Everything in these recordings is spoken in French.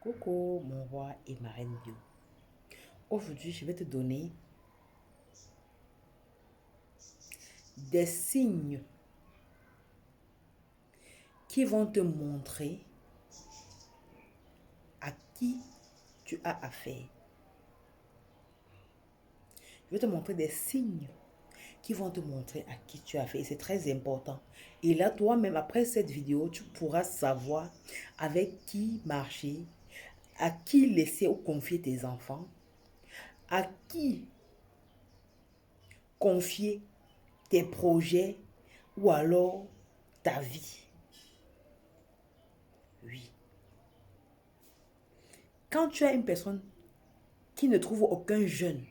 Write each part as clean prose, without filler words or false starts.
Coucou mon roi et ma reine bio. Aujourd'hui, je vais te donner des signes qui vont te montrer à qui tu as affaire. Je vais te montrer des signes qui vont te montrer à qui tu as affaire. C'est très important. Et là, toi-même, après cette vidéo, tu pourras savoir avec qui marcher, à qui laisser ou confier tes enfants, à qui confier tes projets ou alors ta vie. Oui. Quand tu as une personne qui ne trouve aucun jeune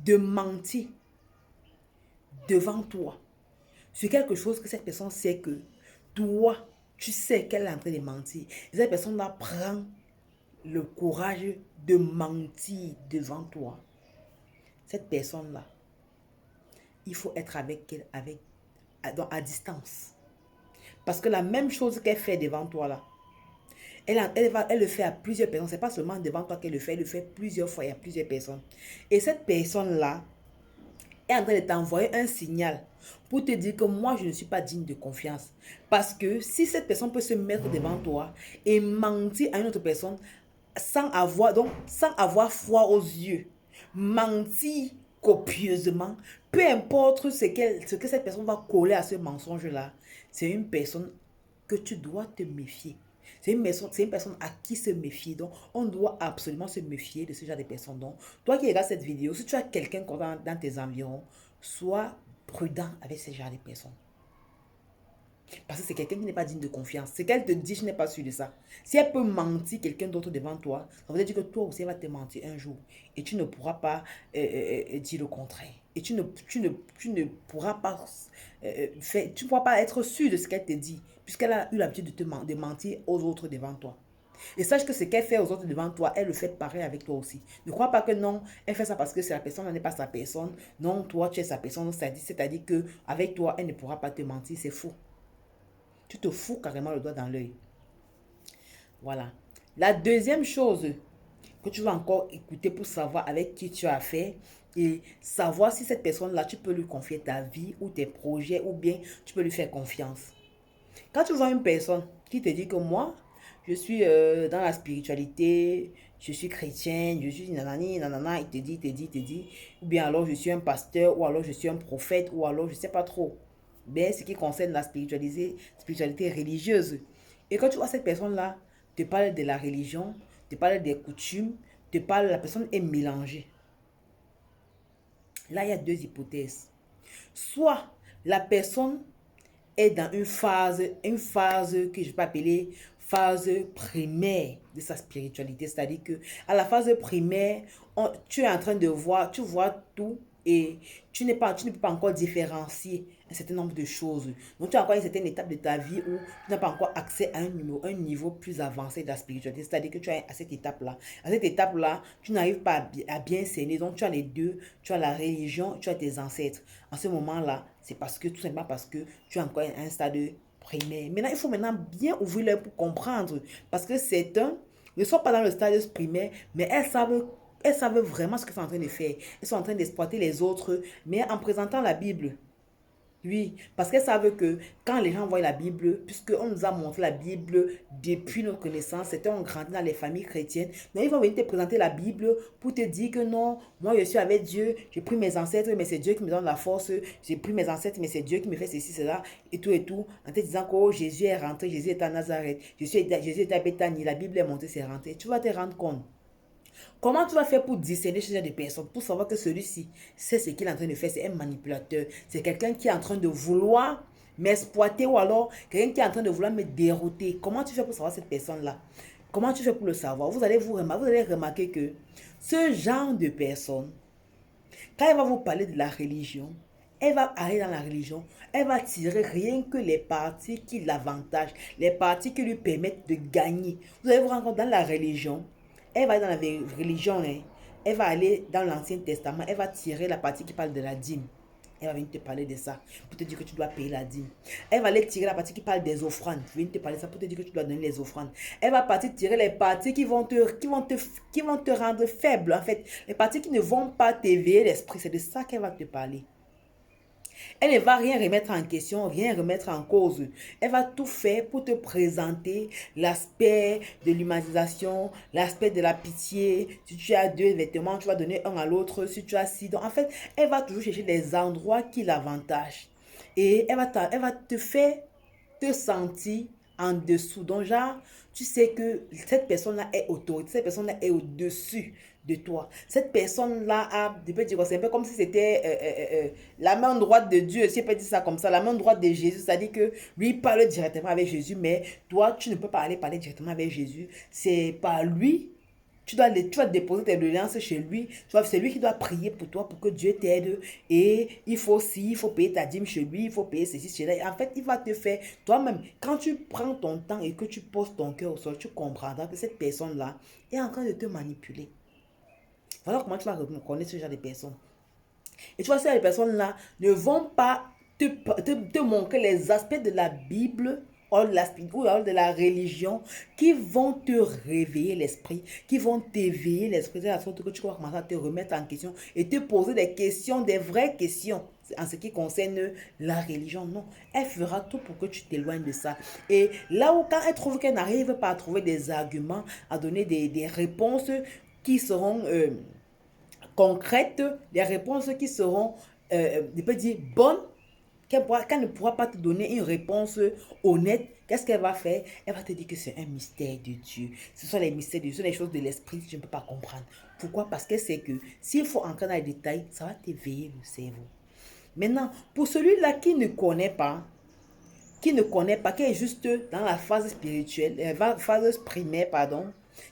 de mentir devant toi sur quelque chose que cette personne sait que toi, tu sais qu'elle est en train de mentir. Et cette personne-là prend le courage de mentir devant toi. Cette personne-là, il faut être avec elle à distance. Parce que la même chose qu'elle fait devant toi là, elle le fait à plusieurs personnes. Ce n'est pas seulement devant toi qu'elle le fait. Elle le fait plusieurs fois et à plusieurs personnes. Et cette personne-là est en train de t'envoyer un signal pour te dire que moi, je ne suis pas digne de confiance. Parce que si cette personne peut se mettre devant toi et mentir à une autre personne sans avoir foi aux yeux, mentir copieusement, peu importe ce que cette personne va coller à ce mensonge-là, c'est une personne que tu dois te méfier. C'est une personne à qui se méfier. Donc, on doit absolument se méfier de ce genre de personnes. Donc, toi qui regardes cette vidéo, si tu as quelqu'un dans tes environs, sois prudent avec ce genre de personnes. Parce que c'est quelqu'un qui n'est pas digne de confiance. Ce qu'elle te dit, je n'ai pas su de ça. Si elle peut mentir quelqu'un d'autre devant toi, ça veut dire que toi aussi, elle va te mentir un jour. Et tu ne pourras pas dire le contraire. Et tu ne pourras pas tu ne pourras pas être sûr de ce qu'elle te dit, puisqu'elle a eu l'habitude de mentir aux autres devant toi. Et sache que ce qu'elle fait aux autres devant toi, elle le fait pareil avec toi aussi. Ne crois pas que non, elle fait ça parce que c'est la personne, elle n'est pas sa personne. Non, toi, tu es sa personne. C'est-à-dire qu'avec toi, elle ne pourra pas te mentir. C'est faux. Tu te fous carrément le doigt dans l'œil. Voilà. La deuxième chose que tu vas encore écouter pour savoir avec qui tu as affaire et savoir si cette personne-là, tu peux lui confier ta vie ou tes projets ou bien tu peux lui faire confiance. Quand tu vois une personne qui te dit que moi, je suis dans la spiritualité, je suis chrétienne, je suis nanani, nanana, il te dit, ou bien alors je suis un pasteur, ou alors je suis un prophète, ou alors je ne sais pas trop. Mais ce qui concerne la spiritualité religieuse. Et quand tu vois cette personne-là, te parle de la religion, te parle des coutumes, la personne est mélangée. Là, il y a deux hypothèses. Soit la personne est dans une phase que je peux appeler phase primaire de sa spiritualité. C'est-à-dire que à la phase primaire, tu es en train de voir, tu vois tout et tu ne peux pas encore différencier un certain nombre de choses. Donc, tu as encore une certaine étape de ta vie où tu n'as pas encore accès à un niveau plus avancé de la spiritualité. C'est-à-dire que tu es à cette étape-là. À cette étape-là, tu n'arrives pas à bien cerner. Donc, tu as les deux. Tu as la religion, tu as tes ancêtres. En ce moment-là, c'est tout simplement parce que tu es encore à un stade primaire. Maintenant, il faut bien ouvrir l'œil pour comprendre. Parce que certains ne sont pas dans le stade primaire, mais elles savent vraiment ce qu'elles sont en train de faire. Elles sont en train d'exploiter les autres, mais en présentant la Bible. Oui, parce qu'elles savent que quand les gens voient la Bible, puisqu'on nous a montré la Bible depuis notre connaissance, c'était on grandit dans les familles chrétiennes, donc ils vont venir te présenter la Bible pour te dire que non, moi je suis avec Dieu, j'ai pris mes ancêtres, mais c'est Dieu qui me donne la force, j'ai pris mes ancêtres, mais c'est Dieu qui me fait ceci, cela, et tout, en te disant que oh, Jésus est rentré, Jésus est à Nazareth, Jésus est à Bethanie, la Bible est montée, c'est rentré. Tu vas te rendre compte. Comment tu vas faire pour discerner ce genre de personnes, pour savoir que celui-ci, c'est ce qu'il est en train de faire, c'est un manipulateur, c'est quelqu'un qui est en train de vouloir m'exploiter ou alors quelqu'un qui est en train de vouloir me dérouter. Comment tu fais pour savoir cette personne-là? Comment tu fais pour le savoir? Vous allez remarquer que ce genre de personne, quand elle va vous parler de la religion, elle va aller dans la religion, elle va tirer rien que les parties qui l'avantagent, les parties qui lui permettent de gagner. Vous allez vous rendre compte dans la religion, elle va aller dans la religion, hein, elle va aller dans l'Ancien Testament, elle va tirer la partie qui parle de la dîme. Elle va venir te parler de ça pour te dire que tu dois payer la dîme. Elle va aller tirer la partie qui parle des offrandes. Venir te parler de ça pour te dire que tu dois donner les offrandes. Elle va partir tirer les parties qui vont te rendre faible. En fait, les parties qui ne vont pas t'éveiller l'esprit. C'est de ça qu'elle va te parler. Elle ne va rien remettre en question, rien remettre en cause. Elle va tout faire pour te présenter l'aspect de l'humanisation, l'aspect de la pitié. Si tu as deux vêtements, tu vas donner un à l'autre. Si tu as six, donc en fait, elle va toujours chercher les endroits qui l'avantagent. Et elle va te faire te sentir en dessous. Donc, genre, tu sais que cette personne-là est autorité, cette personne-là est au-dessus de toi. Cette personne-là a, je peux dire, c'est un peu comme si c'était la main droite de Dieu, si je peux dire ça comme ça, la main droite de Jésus, c'est-à-dire que lui parle directement avec Jésus, mais toi, tu ne peux pas aller parler directement avec Jésus. C'est par lui. Tu vas déposer tes doléances chez lui. C'est lui qui doit prier pour toi pour que Dieu t'aide. Et il faut payer ta dîme chez lui, il faut payer ceci, cela. En fait, il va te faire toi-même. Quand tu prends ton temps et que tu poses ton cœur au sol, tu comprendras que cette personne-là est en train de te manipuler. Voilà comment tu vas reconnaître ce genre de personnes. Et tu vois, ces personnes-là ne vont pas te montrer les aspects de la Bible ou de la religion qui vont te réveiller l'esprit, qui vont t'éveiller l'esprit, de la sorte que tu vas commencer à te remettre en question et te poser des questions, des vraies questions en ce qui concerne la religion. Non, elle fera tout pour que tu t'éloignes de ça. Et là où quand elle trouve qu'elle n'arrive pas à trouver des arguments, à donner des réponses qui seront concrètes, des réponses qui seront, je peux dire, bonnes, qu'elle ne pourra pas te donner une réponse honnête, qu'est-ce qu'elle va faire? Elle va te dire que c'est un mystère de Dieu. Ce sont les mystères de Dieu, ce sont les choses de l'esprit que je ne peux pas comprendre. Pourquoi? Parce qu'elle sait que s'il faut entrer dans les détails, ça va t'éveiller le cerveau. Maintenant, pour celui-là qui est juste dans la phase spirituelle, phase primaire, pardon,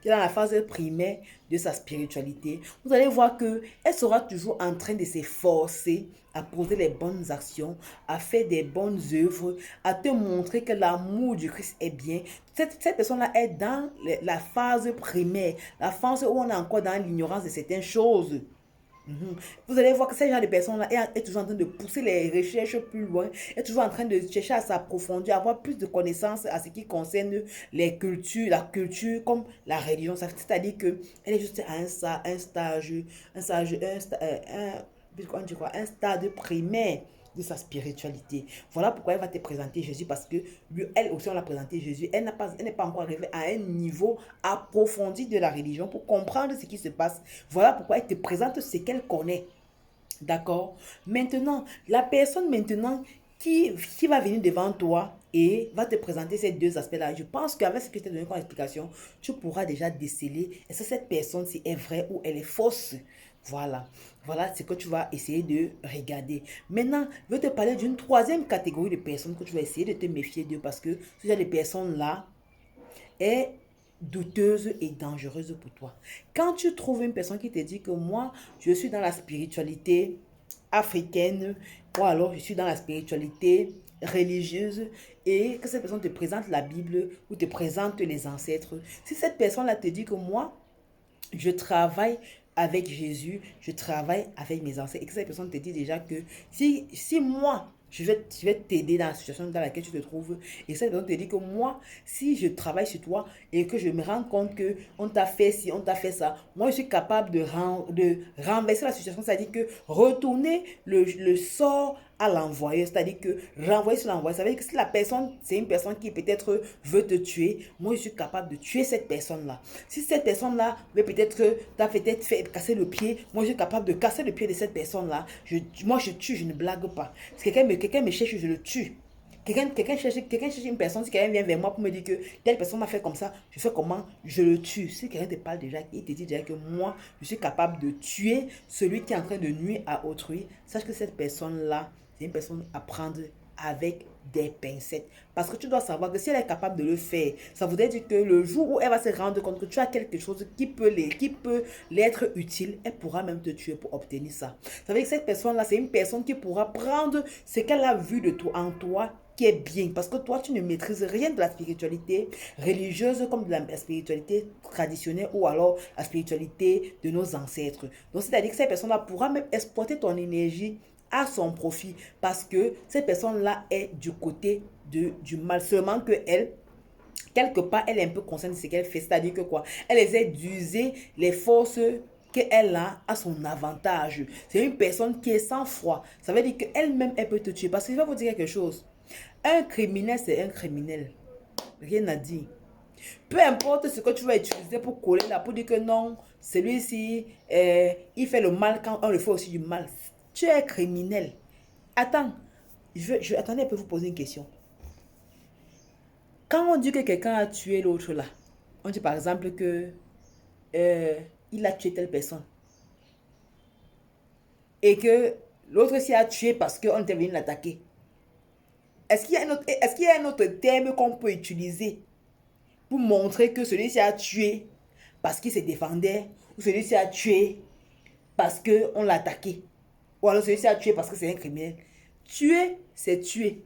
qui est dans la phase primaire de sa spiritualité, vous allez voir que elle sera toujours en train de s'efforcer à poser les bonnes actions, à faire des bonnes œuvres, à te montrer que l'amour du Christ est bien. Cette personne-là est dans la phase primaire, la phase où on est encore dans l'ignorance de certaines choses. Vous allez voir que ce genre de personnes-là est toujours en train de pousser les recherches plus loin, est toujours en train de chercher à s'approfondir, à avoir plus de connaissances à ce qui concerne les cultures, la culture comme la religion. C'est-à-dire qu'elle est juste à un stade primaire de sa spiritualité. Voilà pourquoi elle va te présenter Jésus, parce que lui, elle aussi, on l'a présenté Jésus. Elle n'est pas encore arrivée à un niveau approfondi de la religion pour comprendre ce qui se passe. Voilà pourquoi elle te présente ce qu'elle connaît. D'accord? Maintenant, la personne qui va venir devant toi et va te présenter ces deux aspects-là, je pense qu'avec ce que je t'ai donné comme explication, tu pourras déjà déceler est-ce que cette personne si est vraie ou elle est fausse. Voilà. Voilà ce que tu vas essayer de regarder. Maintenant, je vais te parler d'une troisième catégorie de personnes que tu vas essayer de te méfier d'eux, parce que ce genre de personnes-là est douteuse et dangereuse pour toi. Quand tu trouves une personne qui te dit que moi, je suis dans la spiritualité africaine, ou alors je suis dans la spiritualité religieuse, et que cette personne te présente la Bible ou te présente les ancêtres, si cette personne-là te dit que moi, je travaille avec Jésus, je travaille avec mes ancêtres, et que cette personne te dit déjà que si moi, je vais t'aider dans la situation dans laquelle tu te trouves, et cette personne te dit que moi, si je travaille sur toi et que je me rends compte que on t'a fait ci, on t'a fait ça, moi je suis capable de renverser la situation, c'est-à-dire que retourner le sort à l'envoyeur, c'est-à-dire que renvoyer sur l'envoyeur, ça veut dire que si la personne, c'est une personne qui peut-être veut te tuer, moi je suis capable de tuer cette personne-là. Si cette personne-là veut t'as peut-être fait casser le pied, moi je suis capable de casser le pied de cette personne-là. Moi je tue, je ne blague pas. Si quelqu'un me cherche, je le tue. Quelqu'un cherche une personne, si quelqu'un vient vers moi pour me dire que telle personne m'a fait comme ça, je fais comment? Je le tue. Si quelqu'un te parle déjà, il te dit déjà que moi, je suis capable de tuer celui qui est en train de nuire à autrui, sache que cette personne-là, c'est une personne à prendre avec des pincettes. Parce que tu dois savoir que si elle est capable de le faire, ça voudrait dire que le jour où elle va se rendre compte que tu as quelque chose qui peut l'être utile, elle pourra même te tuer pour obtenir ça. Ça veut dire que cette personne-là, c'est une personne qui pourra prendre ce qu'elle a vu de toi, en toi, qui est bien. Parce que toi, tu ne maîtrises rien de la spiritualité religieuse comme de la spiritualité traditionnelle ou alors la spiritualité de nos ancêtres. Donc, c'est-à-dire que cette personne-là pourra même exploiter ton énergie à son profit parce que cette personne-là est du côté du mal. Seulement que elle, quelque part, elle est un peu consciente de ce qu'elle fait. C'est-à-dire que quoi? Elle essaie d'user les forces qu'elle a à son avantage. C'est une personne qui est sans froid. Ça veut dire qu'elle-même, elle peut te tuer. Parce que je vais vous dire quelque chose. Un criminel, c'est un criminel. Rien à dire. Peu importe ce que tu vas utiliser pour coller là, pour dire que non, celui-ci, il fait le mal quand on le fait aussi du mal. Tu es criminel. Attends, attendez, je peux vous poser une question. Quand on dit que quelqu'un a tué l'autre là, on dit par exemple que il a tué telle personne. Et que l'autre s'y a tué parce qu'on était venu l'attaquer. Est-ce qu'il y a un autre terme qu'on peut utiliser pour montrer que celui-ci a tué parce qu'il se défendait, ou celui-ci a tué parce qu'on l'a attaqué, ou alors celui-ci a tué parce que c'est un criminel? Tuer, c'est tuer.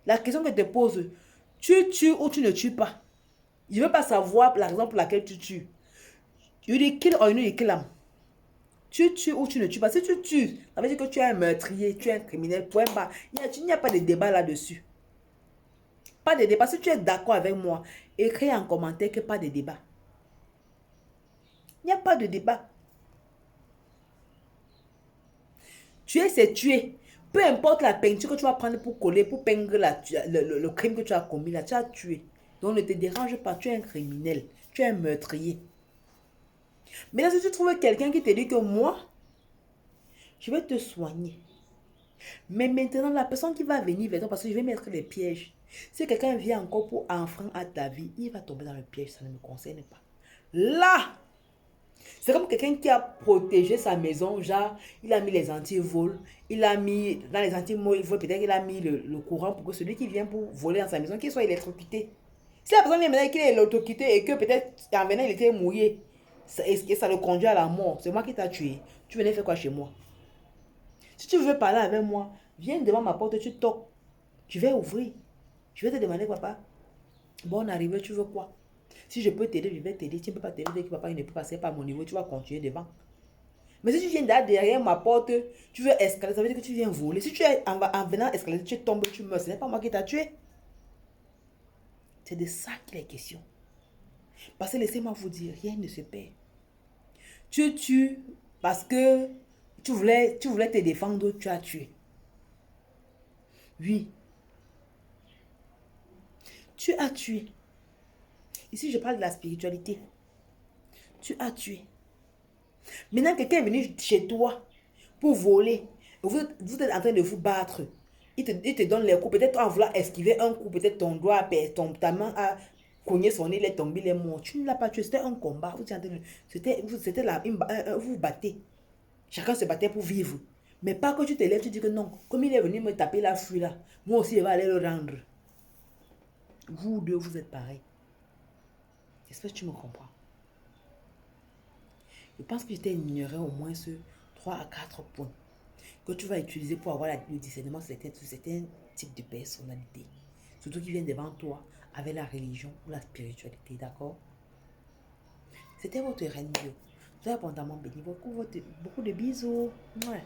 La question que je te pose, tu tues ou tu ne tues pas? Je ne veux pas savoir la raison pour laquelle tu tues. You dey kill or you no kill am. Tu tues ou tu ne tues pas. Si tu tues, ça veut dire que tu es un meurtrier, tu es un criminel. Point barre. Il n'y a pas de débat là-dessus. Pas de débat. Si tu es d'accord avec moi, écris en commentaire que pas de débat. Il n'y a pas de débat. Tuer, c'est tuer. Peu importe la peinture que tu vas prendre pour coller, pour peindre le crime que tu as commis là, tu as tué. Donc ne te dérange pas, tu es un criminel. Tu es un meurtrier. Mais là, si tu trouves quelqu'un qui te dit que moi, je vais te soigner. Mais maintenant, la personne qui va venir vers toi, parce que je vais mettre des pièges. Si quelqu'un vient encore pour enfreindre à ta vie, il va tomber dans le piège, ça ne me concerne pas. Là, c'est comme quelqu'un qui a protégé sa maison, genre, il a mis les anti-vols, il a mis, dans les anti-vols, peut-être qu'il a mis le courant pour que celui qui vient pour voler dans sa maison, qu'il soit électrocuté. Si la personne vient maintenant qu'il est électrocuté et que peut-être en venant il était mouillé, est-ce que ça le conduit à la mort? C'est moi qui t'ai tué. Tu venais faire quoi chez moi? Si tu veux parler avec moi, viens devant ma porte, tu toques. Je vais ouvrir. Je vais te demander, papa, bon, arrivé, tu veux quoi? Si je peux t'aider, je vais t'aider. Tu ne peux pas t'aider, que papa il ne peut passer par mon niveau, tu vas continuer devant. Mais si tu viens derrière ma porte, tu veux escalader, ça veut dire que tu viens voler. Si tu es en venant escalader, tu tombes, tu meurs. Ce n'est pas moi qui t'ai tué. C'est de ça qu'il est question. Parce que laissez-moi vous dire, rien ne se perd. Tu tues parce que tu voulais te défendre, tu as tué. Oui. Tu as tué. Ici, je parle de la spiritualité. Tu as tué. Maintenant, quelqu'un est venu chez toi pour voler. Vous êtes en train de vous battre. Il te donne les coups. Peut-être en voulant esquiver un coup, peut-être ton doigt, ta main a cogné son nez, il est tombé, il est mort. Tu ne l'as pas tué. C'était un combat. C'était là, vous vous battez. Chacun se battait pour vivre. Mais pas que tu te lèves, tu dis que non. Comme il est venu me taper la fuite là, moi aussi, je vais aller le rendre. Vous deux, vous êtes pareils. J'espère que tu me comprends. Je pense que je t'ai ignoré au moins ce 3 à 4 points que tu vas utiliser pour avoir le discernement sur certains types de personnalités. Surtout qui viennent devant toi avec la religion ou la spiritualité, d'accord? C'était votre reine Bio. Vous avez abondamment béni. Beaucoup de bisous. Ouais.